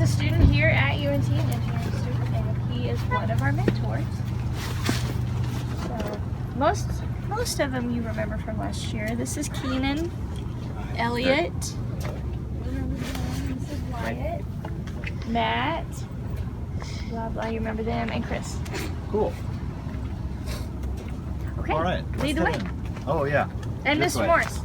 student here at UNT, an engineering student, and he is one of our mentors. So most of them you remember from last year. This is Keenan, Elliot, this is Wyatt, Matt, blah blah, you remember them, and Chris. Cool. Okay. All right. Lead the way. Oh yeah. And This Mr. way. Morris.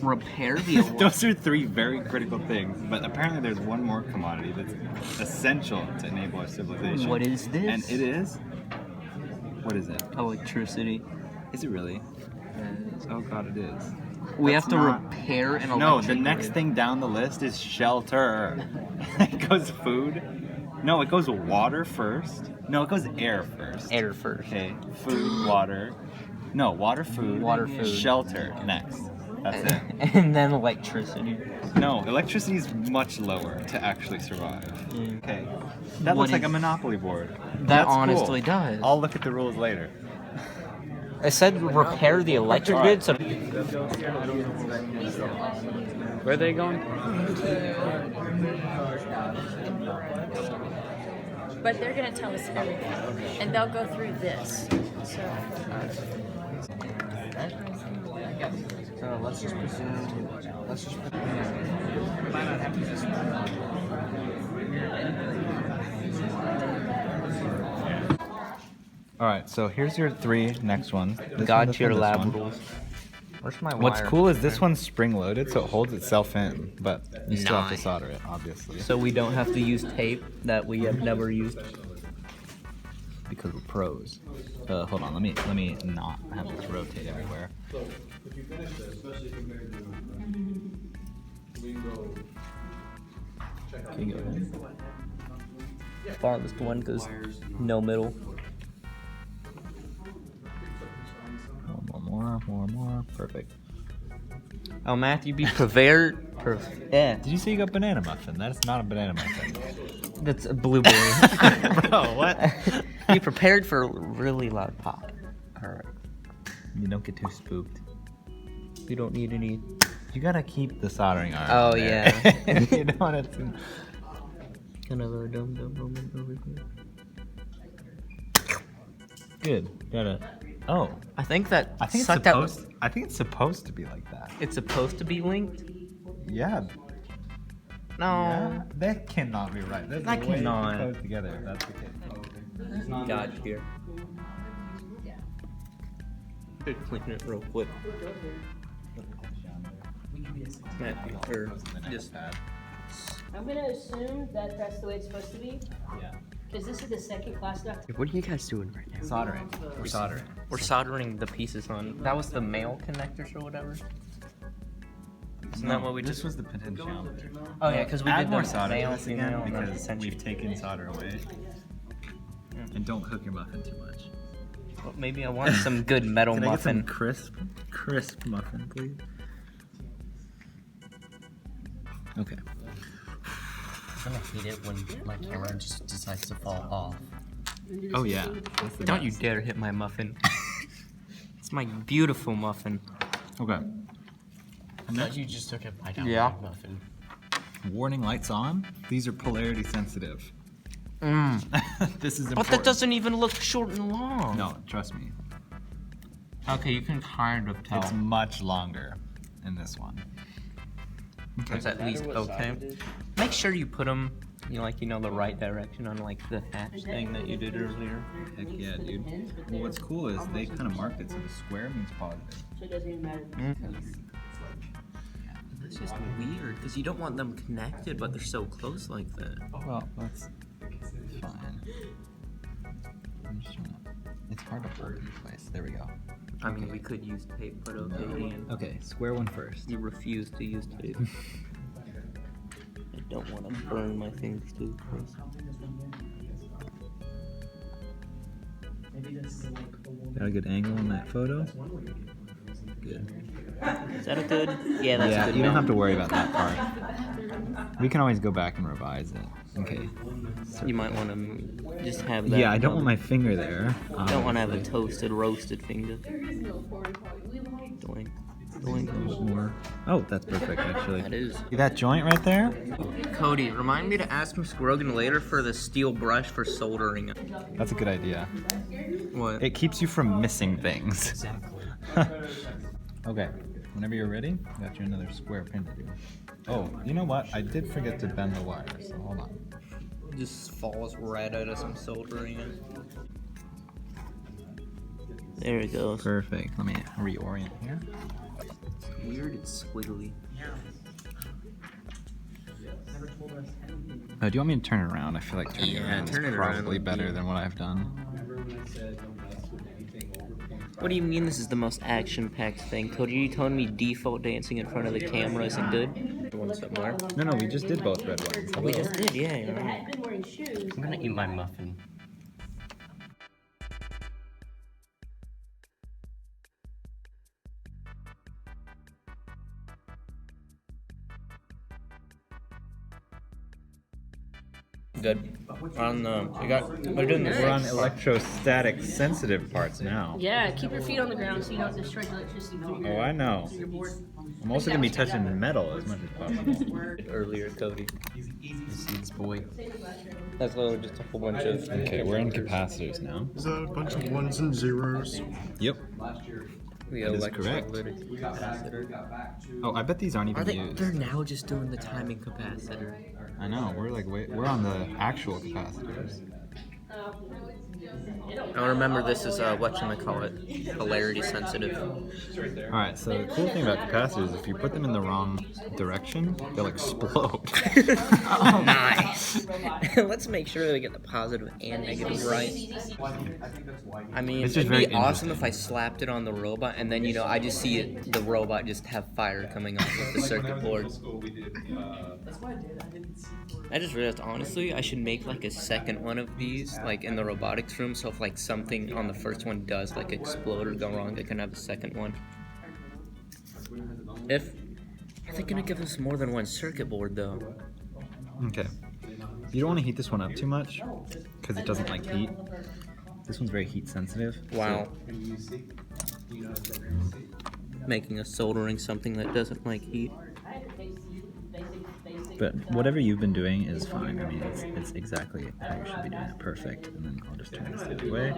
Repair the Those are three very critical things, but apparently there's one more commodity that's essential to enable our civilization. What is this? And it is? What is it? Electricity. Is it really? Oh god, it is. We That's have to not- repair an electric No, the next grid. thing down the list is shelter. It goes food. No, it goes water first. No, it goes air first. Air first. Okay, food, water. No, water, food. Water, food. Shelter next. That's it. And then electricity. No, electricity is much lower to actually survive. Okay. That What looks like a is- Monopoly board. That That's honestly cool. does. I'll look at the rules later. I said repair the electric grid, so Where are they going? But they're gonna tell us everything, and they'll go through this. So let's just presume. Let's just. All right, so here's your three next ones. This God one, this tier one, this lab one. rules. Where's my What's wire? cool is this one's spring-loaded, so it holds itself in, but you still have to Nice. solder it, obviously, So we don't have to use tape that we have never used. because we're pros. Hold on, let me not have this rotate everywhere. Okay, go ahead. Farthest one because no middle. More. Perfect. Oh, Matthew, be prepared. Yeah, Did you say you got banana muffin? That is not a banana muffin. that's a blueberry. Bro, what? Be prepared for a really loud pop. All right. You don't get too spooked. We don't need any. You gotta keep the soldering iron. Oh, on there. yeah. You don't want to. Kind of a dumb moment over here. Good. Gotta. Oh, I think that. I think it's sucked supposed. out. I think it's supposed to be like that. It's supposed to be linked. Yeah. No. Yeah. That cannot be right. That's That the way cannot. Close together. If that's the case. God here. Clean it real quick. Matthew, or just. I'm gonna assume that that's the way it's supposed to be, Yeah. because this is the second class doc. What are you guys doing right now? Soldering. We're soldering. We're soldering the pieces on. That was the male connectors or whatever. Isn't that what we This just? was the potentiometer. Oh yeah, because we Add did more the solder to male, this female, again and then because potential. we've taken solder away. And don't cook your muffin too much. Well, maybe I want some good metal Can I get some muffin. crisp muffin, please? Okay. I'm gonna hate it when my camera just decides to fall off. Oh yeah. That's the Don't you best. dare hit my muffin. My beautiful muffin. Okay. I thought you just took a bite out Yeah. of my muffin. Warning lights on. These are polarity sensitive. This is important. But that doesn't even look short and long. No, trust me. Okay, you can kind of tell. It's much longer in this one. It's at least okay. Make sure you put them, the right direction on like the hatch thing that you did earlier. Heck yeah, dude. Well, what's cool is they kind of marked it so the square means positive. So it doesn't even matter. It's just weird because you don't want them connected, but they're so close like that. Well, that's fine. I'm just trying to. It's hard to hold in place. There we go. I mean, we could use tape, but okay. Ian. Okay, square one first. You refuse to use tape. I don't want to burn my things too close. Got a good angle on that photo. Good. Is that a good? Yeah, that's Yeah, good. you don't man. have to worry about that part. We can always go back and revise it. Okay. You might want to just have that. Yeah, I don't want my finger there. You don't want to have a toasted, roasted finger. Doink. Doink. More. Oh, that's perfect, actually. That is. See that joint right there? Cody, remind me to ask Mr. Grogan later for the steel brush for soldering. That's a good idea. What? It keeps you from missing things. Exactly. Okay, whenever you're ready, I got you another square pin to do. Oh, you know what? I did forget to bend the wire, so hold on. Just falls right out of some soldering it. There it goes. Perfect. Let me reorient here. It's weird, it's squiggly. Oh, do you want me to turn it around? I feel like turning it Yeah, around turn is it around probably would better be- than what I've done. What do you mean this is the most action-packed thing? Cody, are you telling me default dancing in front of the camera isn't good? One somewhere. No, we just did both red ones. We just did, yeah, you're If I right. had been wearing shoes, I'm gonna eat my muffin. Good. We're doing this. We're on electrostatic sensitive parts now. yeah, keep your feet on the ground so you don't destroy the electricity through Oh, I know. your board. I'm also going to be touching metal as much as possible. Earlier, Cody. Seeds boy. That's literally just a whole bunch of. Okay, we're in capacitors now. Is that a bunch of ones and zeros? Yep. We That is correct. electrolytic capacitor. Oh, I bet these aren't Are even they? used. They're now just doing the timing capacitor. I know. We're like we're on the actual capacitors. Now remember, this is whatchamacallit, polarity sensitive. All right. So the cool thing about capacitors is if you put them in the wrong direction, they'll explode. Oh, nice. Let's make sure that we get the positive and negative right. I mean, It's just it'd very be awesome if interesting. I slapped it on the robot and then I just see the robot just have fire coming off of the circuit board. I just realized, honestly, I should make like a second one of these, like in the robotics room, so if like something on the first one does like explode or go wrong, they can have a second one. Are they gonna give us more than one circuit board though? Okay. You don't want to heat this one up too much because it doesn't like heat. This one's very heat sensitive. Wow. Making a soldering something that doesn't like heat. But whatever you've been doing is fine. I mean, it's exactly how you should be doing it. Perfect. And then I'll just turn this the other way.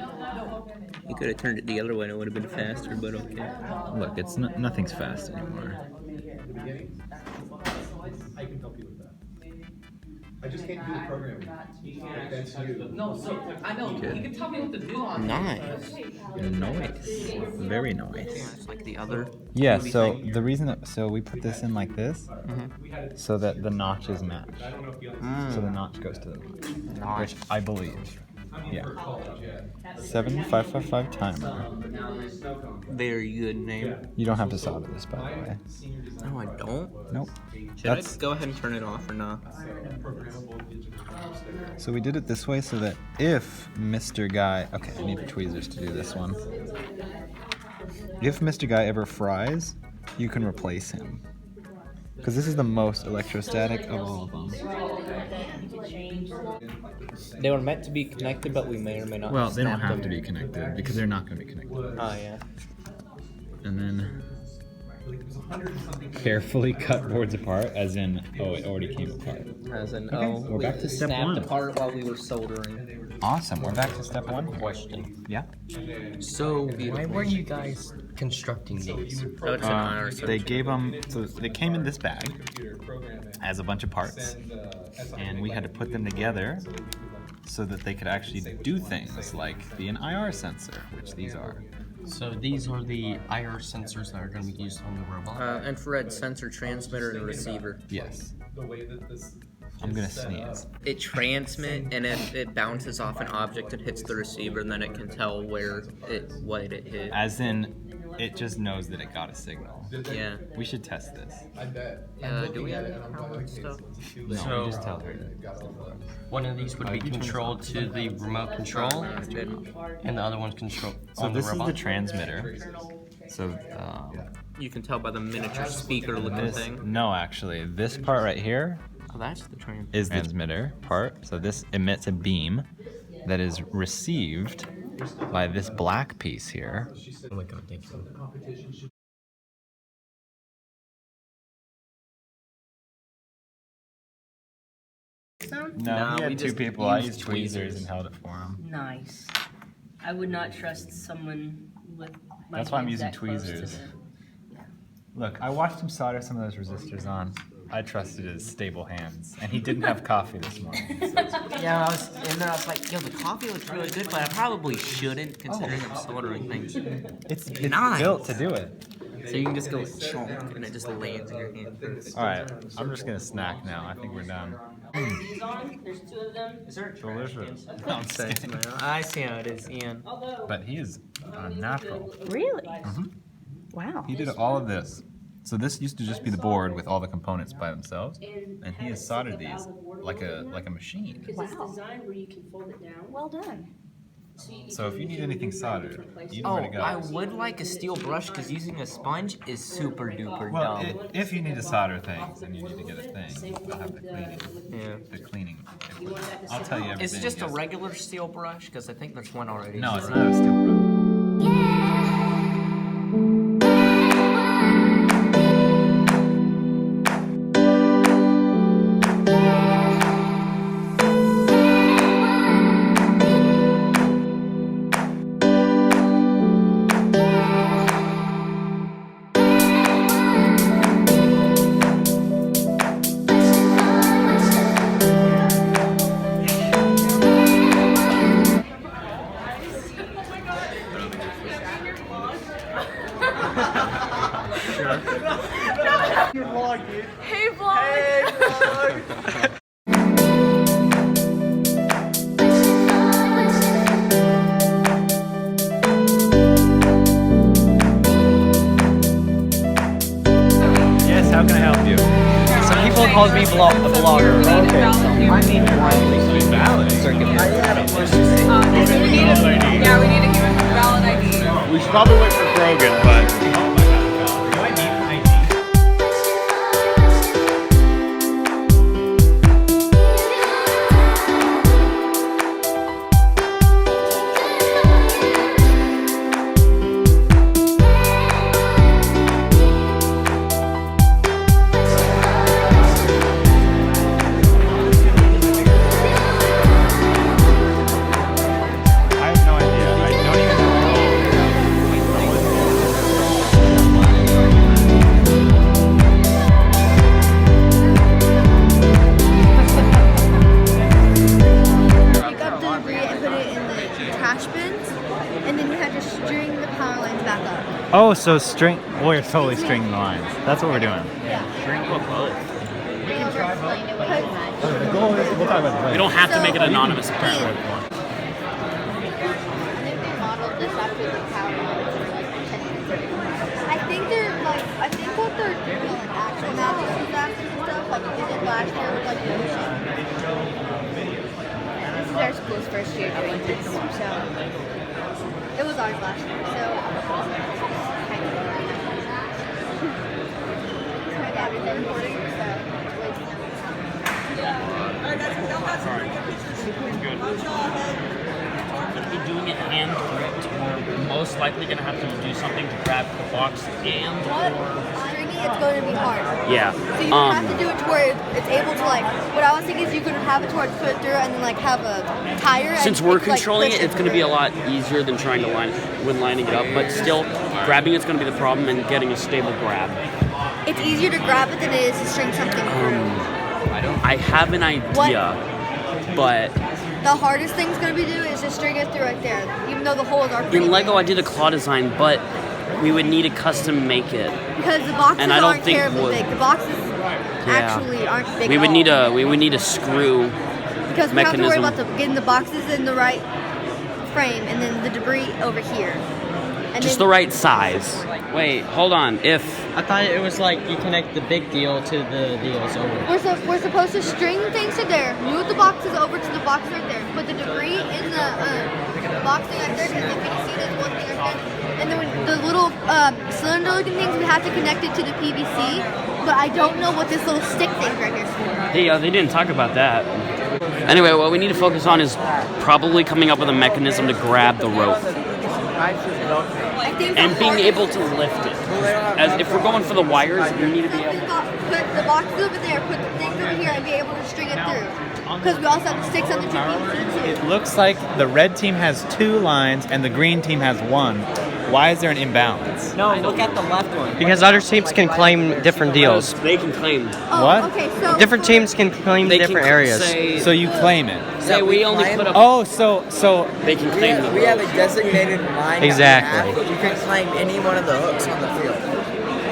You could have turned it the other way and it would have been faster, but okay. Look, it's nothing's fast anymore. I can help you with that. I just can't do the programming. Like, that's you. No, so I know. You can tell me what to do. Nice. Nice. Very nice. It's like the other. Yeah, movie so thing. the reason that, so we put this in like this, so that the notches match. So the notch goes to the notch, which I believe. Yeah. 7555 timer. Very good name. You don't have to solder this, by the way. No, I don't. Nope. Should I go ahead and turn it off or not? So we did it this way so that if Mr. Guy, okay, I need the tweezers to do this one. If Mr. Guy ever fries, you can replace him. Because this is the most electrostatic of all of them. They were meant to be connected, but we may or may not. Well, they don't snap have to them. be connected because they're not going to be connected. Oh yeah. and then carefully cut boards apart, as in, oh, it already came apart. As in, Okay, oh, we're back to step snapped one. apart while we were soldering. Awesome, we're back to step one. Question. Yeah. So, why were you guys constructing these? Oh, it's an IR They gave them, so they came in this bag as a bunch of parts, and we had to put them together so that they could actually do things like be an IR sensor, which these are. So these are the IR sensors that are going to be used on the robot? Infrared sensor, transmitter, and receiver. Yes. I'm gonna sneeze. It transmits and it bounces off an object and hits the receiver, and then it can tell what it hit. As in, it just knows that it got a signal. Yeah. We should test this. Do we have any power and stuff? No, So- we just tell her. One of these would be controlled to the remote control, and the other one's controlled So on the this is robot. the transmitter. So You can tell by the miniature speaker looking this, thing. no, actually, this part right here Oh, that's the transmitter. is the transmitter part. So this emits a beam that is received by this black piece here. Oh my god, thank you. Some? No, he we had two just people. I used used tweezers tweezers. and held it for him. Nice. I would not trust someone with my That's why I'm hands using that close to tweezers. the- Look, I watched him solder some of those resistors on. I trusted his stable hands, and he didn't have coffee this morning. So Yeah, I was in there. I was like, "Yo, the coffee looks really good, but I probably shouldn't, considering I'm soldering things." it's Nice. built to do it. So you can just go chomp, and it just lands in your hand. Perfect. All right, I'm just gonna snack now. I think we're done. These on, there's two of them. Delicious. Nonsense, man. I see how it is, Ian. Although, But he is natural. Really? Wow. He did all of this. So this used to just be the board with all the components by themselves, and he has soldered these like a machine. because it's designed where you can fold it down. Well done. So if you need anything soldered, you know Oh, where to go. I would like a steel brush because using a sponge is super duper Well, dumb. if you need to solder things, then you need to get a thing. I'll have the cleaning. Yeah. The cleaning. I'll tell you everything. It's just a yes. regular steel brush because I think there's one already. No, it's not a steel brush. Hey, vlog. Yes, how can I help you? Some people call me a blogger. Okay. I mean, Valid. Yeah, we need a human valid ID. We should probably wait for Grogan, but. I have no idea. I don't even know. Pick up the debris and put it in the trash bins, and then you have to string the power lines back up. Oh, so string. We're totally stringing the lines. That's what we're doing. The goal is we'll talk about the We don't have to make it anonymous, Ian, apparently. I think what they're doing, like actual magic disasters and stuff, like we did last year with like the ocean. This is our school's first year doing this, so it was ours last year, so my dad was recording, so Alright, guys, now that's some good pictures. Good. going to be doing it hand gripped, we're most likely going to have to do something to grab the box and Stringing, it's going to be hard. Yeah. So you have to do it to where it's able to like. What I was thinking is you could have it to where it's put it through and then like have a tire. Since and we're it's, like, controlling push it, it's going to be a lot easier than trying to lining it up, but still, grabbing it's going to be the problem and getting a stable grab. It's easier to grab it than it is to string something through. I have an idea, but The hardest thing's going to be to do is just string it through right there, even though the holes are pretty in Lego big. I did a claw design, but we would need to custom make it. Because the boxes And I don't aren't think terribly wood. big. The boxes actually aren't big We at would all. need a screw Because we have to worry mechanism. about getting the boxes in the right frame and then the debris over here. And Just then, the right size. Wait, hold on. If I thought it was like you connect the big deal to the deals over. We're supposed to string things to there, move the boxes over to the box right there, put the debris in the box thing right there, because if you can see there's one thing right there. And then when the little cylinder looking things, we have to connect it to the PVC, but I don't know what this little stick thing right here is for. they didn't talk about that. Anyway, what we need to focus on is probably coming up with a mechanism to grab the rope I think and being able to lift it. As if we're going for the wires, we need to be able. Put the boxes over there, put the things over here, and be able to string it through. Because we also have the sticks on the two PVC too. It looks like the red team has 2 lines and the green team has 1. Why is there an imbalance? No, look at the left one. Because other teams can claim different deals. They can claim. Oh, What? Okay, so Different teams can claim They different can areas. Say, So you claim it. say we only put up. Oh, so They can claim the We have a rope. designated line. Exactly. That we have. You can claim any one of the hooks on the field.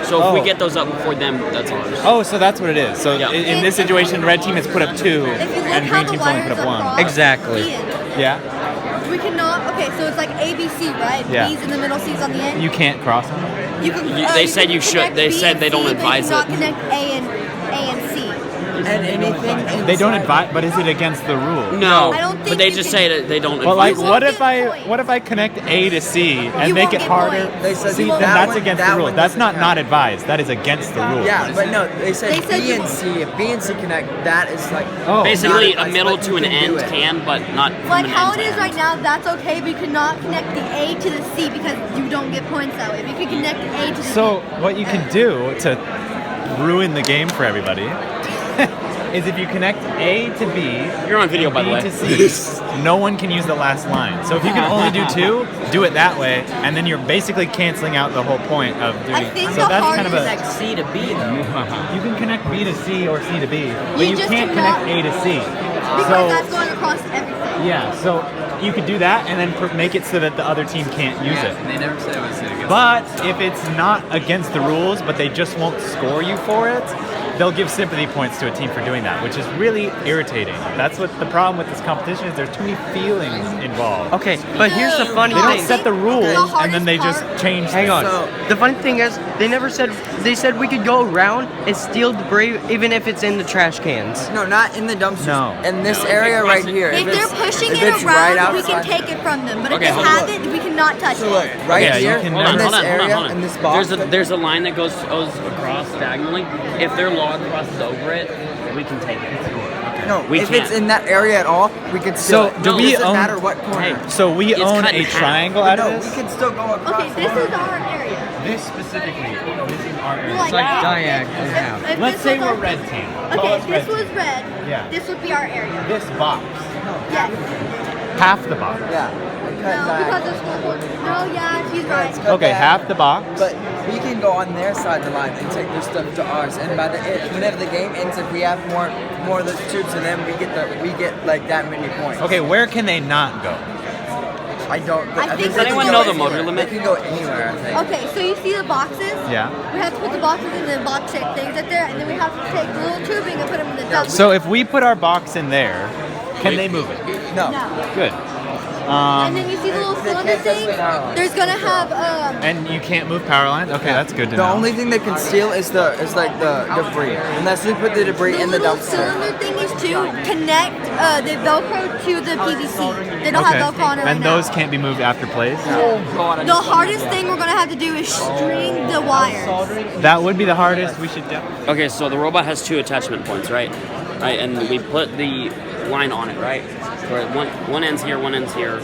So if we Oh. get those up before them, that's ours. Oh, so that's what it is. So Yeah. in this situation, red team has put up 2 if you look and how green the team's only wires put up 1. across, Exactly. Ian, Yeah? we cannot. Okay, so it's like ABC, right? Yeah. B's in the middle, C's on the end. You can't cross them? You can. They said can you should- connect they B said and they don't C, advise but you it. cannot connect A and C. And anything inside. They don't advise, but is it against the rule? No, I don't think but they you just can- say that they don't But like, advise won't what if get points. what if I connect A to C and You make won't it get harder? points. They said See, you then won't- that's that against one- the rule. that one That's doesn't not count. advised. That is against the rule. Yeah, but no, they said They said B you and won't- C. If B and C connect, that is like Oh. Basically, not a middle but to you an can do end it. can, but not from Like an how end it to is end. right now, that's okay, but you cannot connect the A to the C because you don't get points that way. If you can connect A to the So what you can do to ruin the game for everybody is if you connect A to B, You're on video, and by the B way. to C, no one can use the last line. So if you can only do 2, do it that way, and then you're basically canceling out the whole point of doing. I think so the that's hardest- kind of a. Connect C to B though. You can connect B to C or C to B, but You you just can't cannot- connect A to C. because So that's going across everything. yeah, so you could do that and then make it so that the other team can't use it. They never said it was against. But if it's not against the rules, but they just won't score you for it, they'll give sympathy points to a team for doing that, which is really irritating. That's what the problem with this competition is. There's too many feelings involved. Okay, but here's the funny They don't thing. set the rules The and then they hardest just part- change. Hang on. So- The funny thing is, they never said. They said we could go around and steal debris, even if it's in the trash cans. No, not in the dumpsters. No. In this area right here. If they're it's- pushing if it it's around, right we can outside- take it from them. But Okay, if they hold have it, we cannot touch So look, it. right Yeah, you here, can in never- this area, in this box. There's a line that goes across diagonally. If their log crosses over it, we can take it. No, We if can't. it's in that area at all, we can still. So, do we it doesn't own- matter what corner. Hey, So we It's own cut a in half. triangle out no, of we this? can still go across. Okay, this is our area. This specifically, this is our area. Like like that. diagonal now. If Let's this say was we're our- red team. Call Okay, us if red this was team. red. Yeah. This would be our area. This box. Yes. Half the box. Yeah. No, because the scoreboard. No, yeah, she's right. Okay, half the box. But we can go on their side of the line and take their stuff to ours. And by whenever the game ends, if we have more of the troops than them, we get like that many points. Okay, where can they not go? I don't. I think Does anyone know the motor They limit? can go anywhere. I think. Okay, so you see the boxes? Yeah. We have to put the boxes in the box shaped things right there, and then we have to take the little tubing and put them in the dump. So if we put our box in there, can they move it? No. No. Good. And then you see the little They cylinder can't touch thing? the power line. There's gonna have And you can't move power lines? Okay, that's good to The know. only thing they can steal is like the debris, unless we put the debris the in the little dumpster. cylinder thing is to connect the Velcro to the PVC. They don't Okay. have Velcro on it right And now. those can't be moved after plays? The hardest thing we're gonna have to do is string the wires. That would be the hardest. We should definitely. Okay, so the robot has 2 attachment points, right? Right, and we put the line on it, right? Where one end's here, one end's here.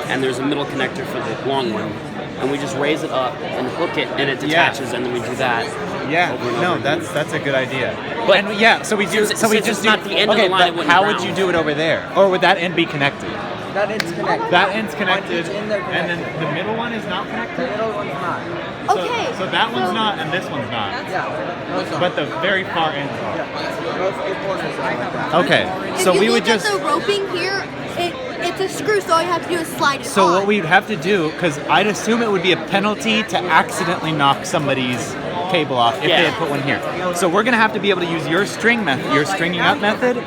and there's a middle connector for the long one, and we just raise it up and hook it, and it detaches, and then we do that. Yeah, over and no, over again. that's a good idea. But and yeah, so we do. since- So we since just it's not do. the end of Okay, the line, it but wouldn't how would ground. you do it over there, or would that end be connected? That end's connected. That end's connected, On each end they're and then connected. the middle one is not The connected. middle one's not. Okay. So that one's not, and this one's not. Yeah. Those are. But the very far ends are. Both the corners are like that. Okay, so if you we look would just. at the roping here, it's a screw, so all you have to do is slide it So on. what we'd have to do, because I'd assume it would be a penalty to accidentally knock somebody's cable off if they had put one here. So we're gonna have to be able to use your string method, your stringing up method.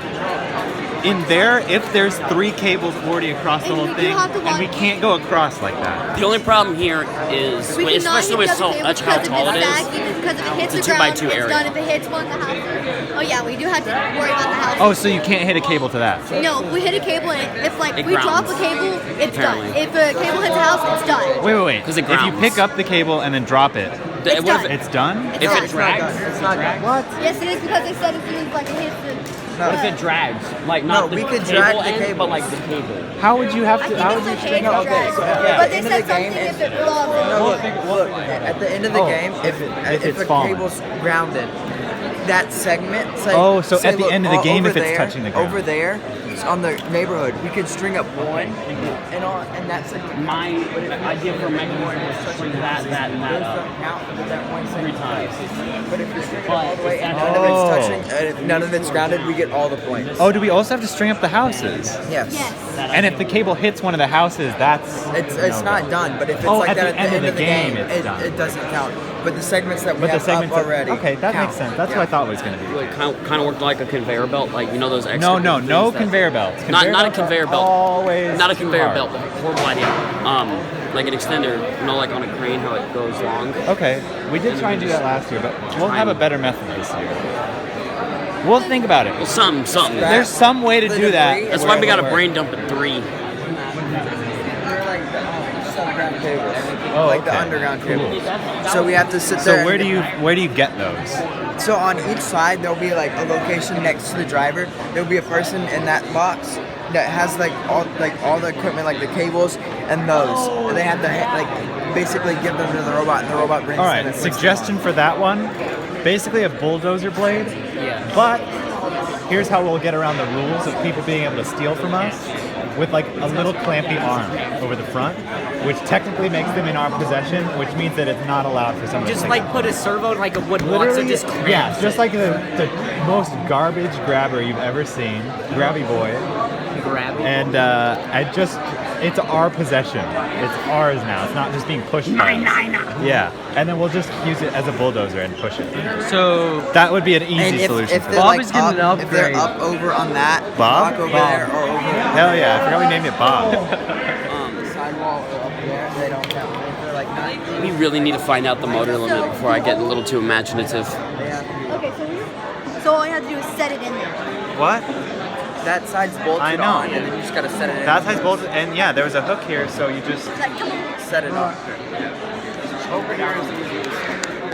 In there, if there's 3 cables already across the And whole we do thing, have to and we watch- can't go across like that. The only problem here is, We cannot especially hit with the so other much cable how because tall it it's is. sagging, because if it hits It's the a ground, 2x2 it's area. done. If it hits one of the houses, oh yeah, we do have to worry about the house. Oh, so you can't hit a cable to that. No, we hit a cable, and if like It we drop grounds, a cable, it's apparently. done. If a cable hits a house, it's done. Wait. 'Cause it If you grounds. pick up the cable and then drop it, It's What if done. it's done? It's If done. it drags, It's not done. What? Yes, it is because they said as soon as like it hits the. No. what if it drags? Like No, not the we could cable drag the end, cable. but like the cable. How would you have I to? think How would it's you okay string to up? drag, so but they at the said end of the something game, if it falls. No, look. At the end of the Oh, game, if if it's a falling. cable's grounded, that segment. Say, Oh, so say, at the look, end of the game, over if it's there, touching the ground. over there, it's on the neighborhood, we could string up one, and that's like My idea for making it was to string that, and that up. count for that one 3 times. But if you're stringing But all the way it's and not- none of Oh. it's touching, and if none of it's grounded, we get all the points. Oh, do we also have to string up the houses? Yes. Yes. And if the cable hits one of the houses, that's It's no not go. done, but if it's Oh, like at that the at the end of the game, it's done. it doesn't count. But the segments that we But the have segments up that- already. okay, that count. makes sense. That's Yeah. what I thought it was going to be. It kind of worked like a conveyor belt, like you know those extra. No, things no that- conveyor belts. Not Conveyor a belts are conveyor belt. Always Not a too conveyor hard. belt. Horrible idea. Like an extender, you know, like on a crane, how it goes long. Okay, we did try and do that last year, but we'll have a better method this year. We'll think about it. Well, something. There's some way to do that. That's why we got a brain dump at 3. They're like the underground cables. Oh, like the okay. underground cables. So we have to sit So there. where and- do you get those? So on each side there'll be like a location next to the driver. There'll be a person in that box that has like all the equipment, like the cables and those. And they have to like basically give them to the robot, and the robot brings All them right, and puts them suggestion on. for that one. Basically a bulldozer blade. Yeah. But here's how we'll get around the rules of people being able to steal from us. With like a little clampy arm over the front, which technically makes them in our possession, which means that it's not allowed for someone Just to like put a servo in like a wood box and just clamp yeah, it. just like the most garbage grabber you've ever seen, Grabby Boy. grab it. And it's our possession. It's ours now. It's not just being pushed by us. Yeah, and then we'll just use it as a bulldozer and push it. So That would be an easy And solution if for they're that. Bob like is getting up, an if they're upgrade. up over on that Bob? block over Bob. there or over Hell yeah, I forgot we named it Bob. the sidewall or up there, they don't count. If they're like not, We really need to find out the motor limit before I get a little too imaginative. they have to be. Okay, so all you have to do is set it in there. What? That side's bolted I know. on, and then you just gotta set it in. That size bolted, and yeah, there was a hook here, so you just. Like, come on. set it on. Over here is the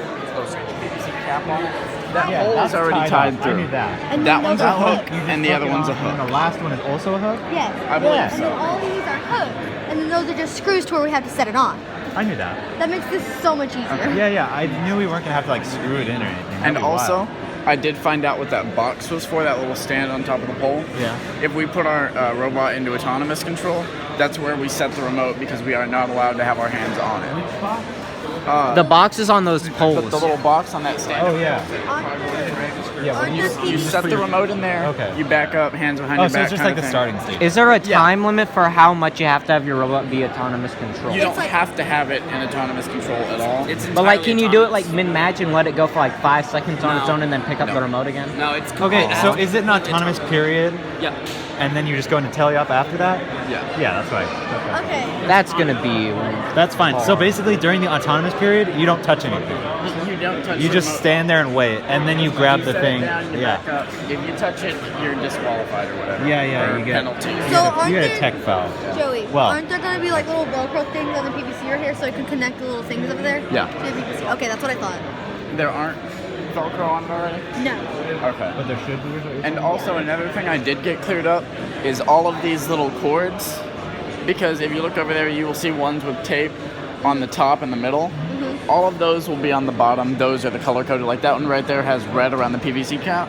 PVC cap on it. That Yeah, hole that's is already tied tied off. I through. knew that. And That then one's those a are hook, hooked. and the other one's a And then hook. the last one is also a hook? Yes. I believe Yeah. And so. then all these are hooked. And then those are just screws to where we have to set it on. I knew that. That makes this so much easier. Yeah, I knew we weren't gonna have to like screw it in or anything. That'd And be also, wild. I did find out what that box was for, that little stand on top of the pole. Yeah. If we put our robot into autonomous control, that's where we set the remote because we are not allowed to have our hands on it. The box is on those Put poles. the little box on that stand. Oh yeah. Yeah. Aren't When the You set the remote in there. Okay. You back up, hands behind Oh, your so back. it's just kind like of the thing. starting stage. Is there a time limit for how much you have to have your robot be autonomous control? You don't It's like- have to have it in autonomous control at all. But like, can you do it like mid-match and let it go for like 5 seconds on its own and then pick up the remote again? No, it's Okay, so is it an autonomous period, Yeah. and then you just go into tele-up after that? Yeah. Yeah, that's right. Okay. Okay. That's gonna be. That's fine. So basically, during the autonomous period, you don't touch anything. You don't touch You the just remote. stand there and wait, and then you grab You the set thing. it down, you Yeah. back up. If you touch it, you're disqualified or whatever. Yeah, Or you get penalty. So aren't you get a there, tech foul. Joey, Well- aren't there going to be like little Velcro things on the PVC right here so you can connect the little things over there? Yeah. To the PVC. Okay, that's what I thought. There aren't Velcro on it already? No. Okay. But there should be. And also another thing I did get cleared up is all of these little cords because if you look over there, you will see ones with tape on the top and the middle. All of those will be on the bottom. Those are the color-coded. Like that one right there has red around the PVC cap.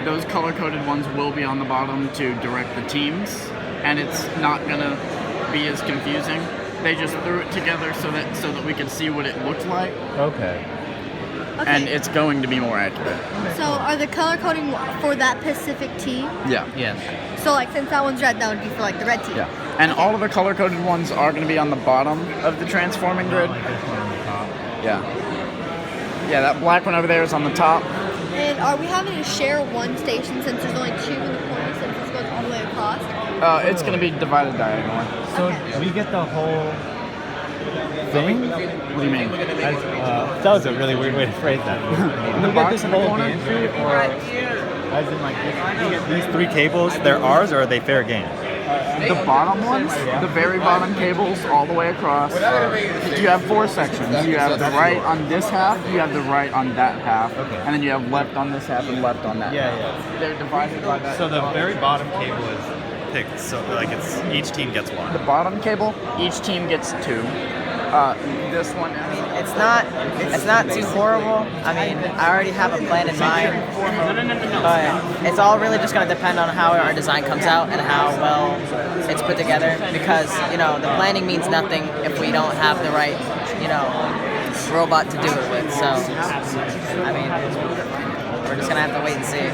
Those color-coded ones will be on the bottom to direct the teams, and it's not gonna be as confusing. They just threw it together so that we could see what it looked like. Okay. And it's going to be more accurate. So are the color coding for that Pacific team? Yeah. Yes. So like since that one's red, that would be for like the red team. Yeah. And all of the color-coded ones are going to be on the bottom of the transforming grid. Yeah. Yeah, that black one over there is on the top. And are we having to share one station since there's only 2 in the corner since this goes all the way across? It's going to be divided diagonally. So we get the whole thing? What do you mean? That was a really weird way to phrase that. The box in the corner? Or as in like these 3 cables, they're ours or are they fair game? The bottom ones, the very bottom cables all the way across, you have 4 sections. You have the right on this half, you have the right on that half, and then you have left on this half and left on that half. They're divided by that. So the very bottom cable is picked, so like it's each team gets one. The bottom cable, each team gets 2. This one. It's not too horrible. I mean, I already have a plan in mind, but it's all really just going to depend on how our design comes out and how well it's put together. Because the planning means nothing if we don't have the right robot to do it with. So I mean, we're just going to have to wait and see.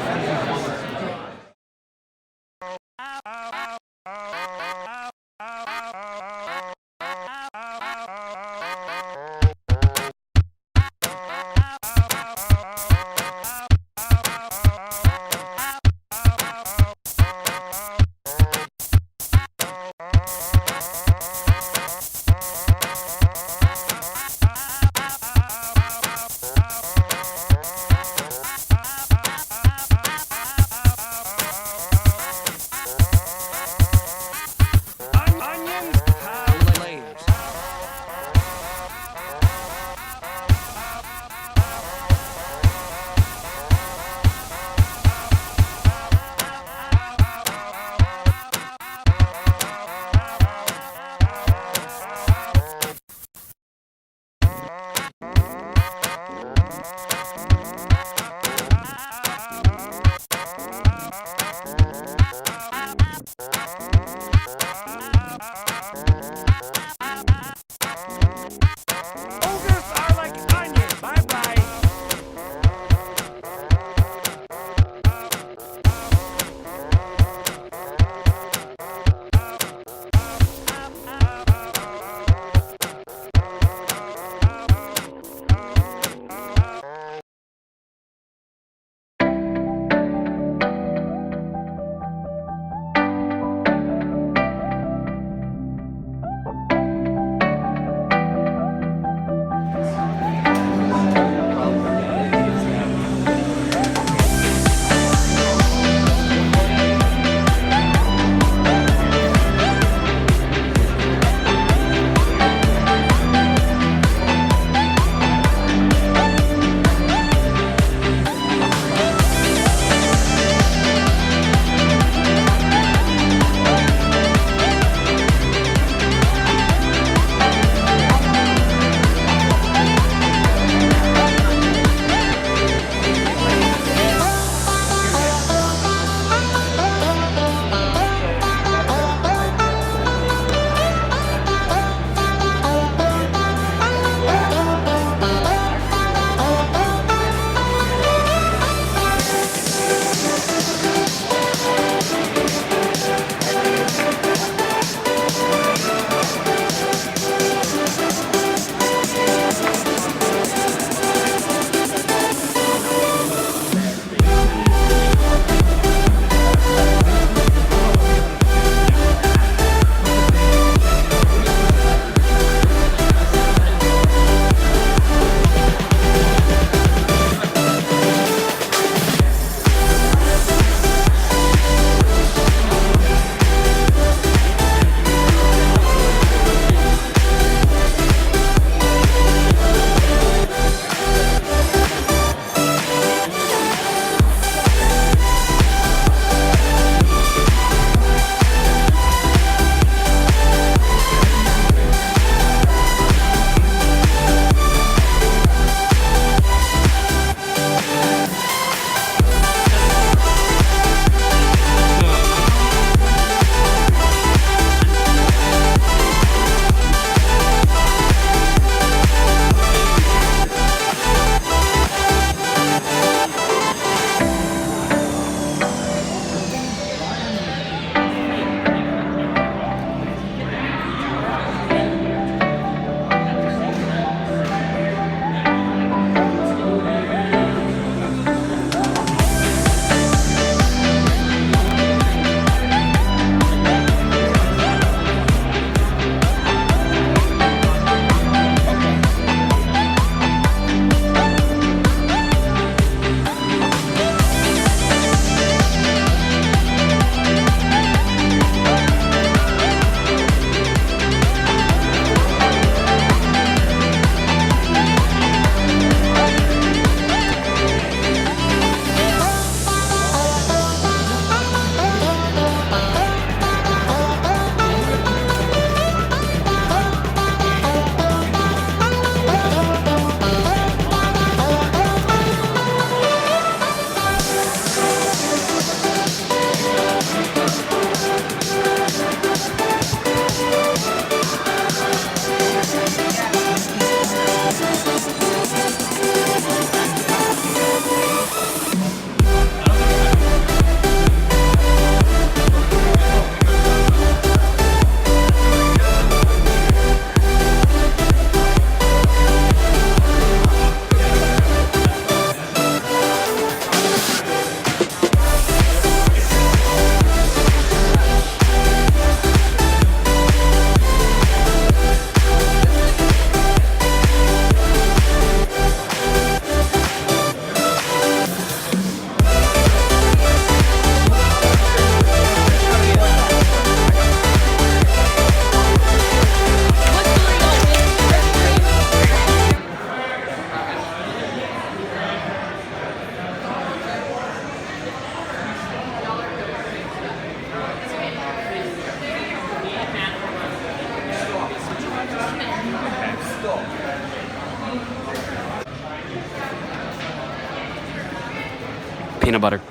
peanut butter.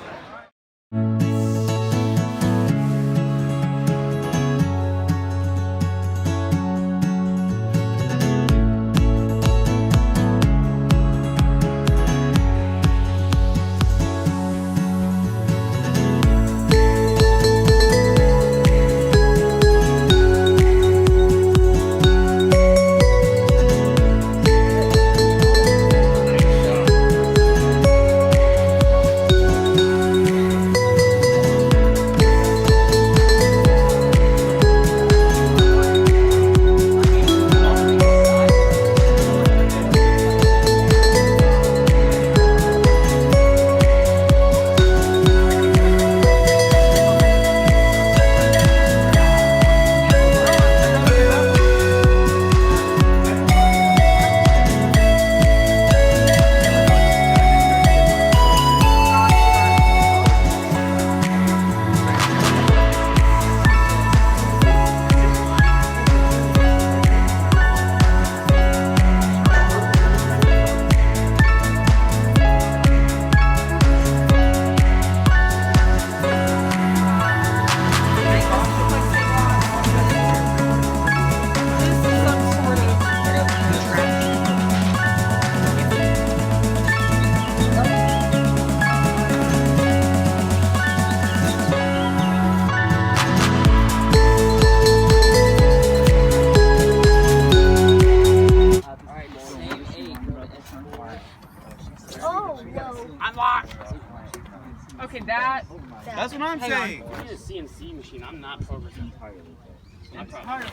I'm locked. Okay, that's what I'm saying. I need a CNC machine. I'm not programmed entirely.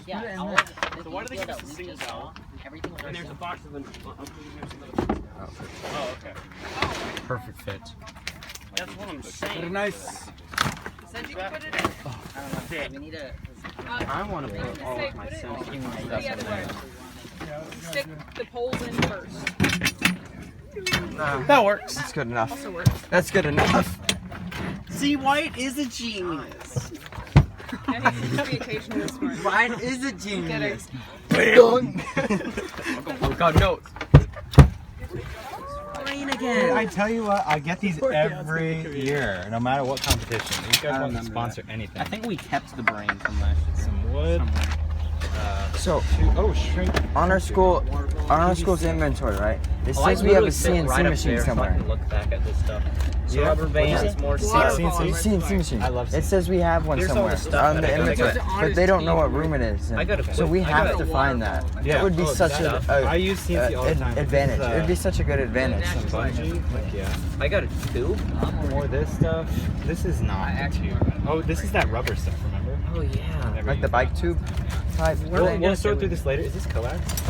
Yeah. So why do they give us a single valve? Everything. And there's a box of them. Oh, okay. Perfect fit. That's what I'm saying. They're nice. Said you can put it in. We need a. I want to put all of my Put it sensitive the stuff other way. Stick the poles in first. That works. That's good enough. Also works. That's good enough. See, White is a genius. Yeah, he's the occasionally smart. White is a genius. Oh God, no. Rain again. I tell you what, I get these every year, no matter what competition. These guys want to sponsor anything. I think we kept the brain from last year. Some wood. So, shrink. on our school's inventory, right? It says we have a CNC machine somewhere. Look back at this stuff. So Yeah. rubber bands, more CNC machine. I love It says we have one Here's all somewhere the stuff on that the I got. inventory, but they don't know what room it is. in. I got a So we I have got to a find that. Yeah. That would be Oh, such stuff. a I use CNC all the time. advantage. This is, It would be such a good advantage. Some bungee, like, yeah. I got a tube. More this stuff. This is not a tube. Oh, this is that rubber stuff, remember? Oh yeah. Never Like the used bike that. tube type. We'll sort through this later. Is this coax?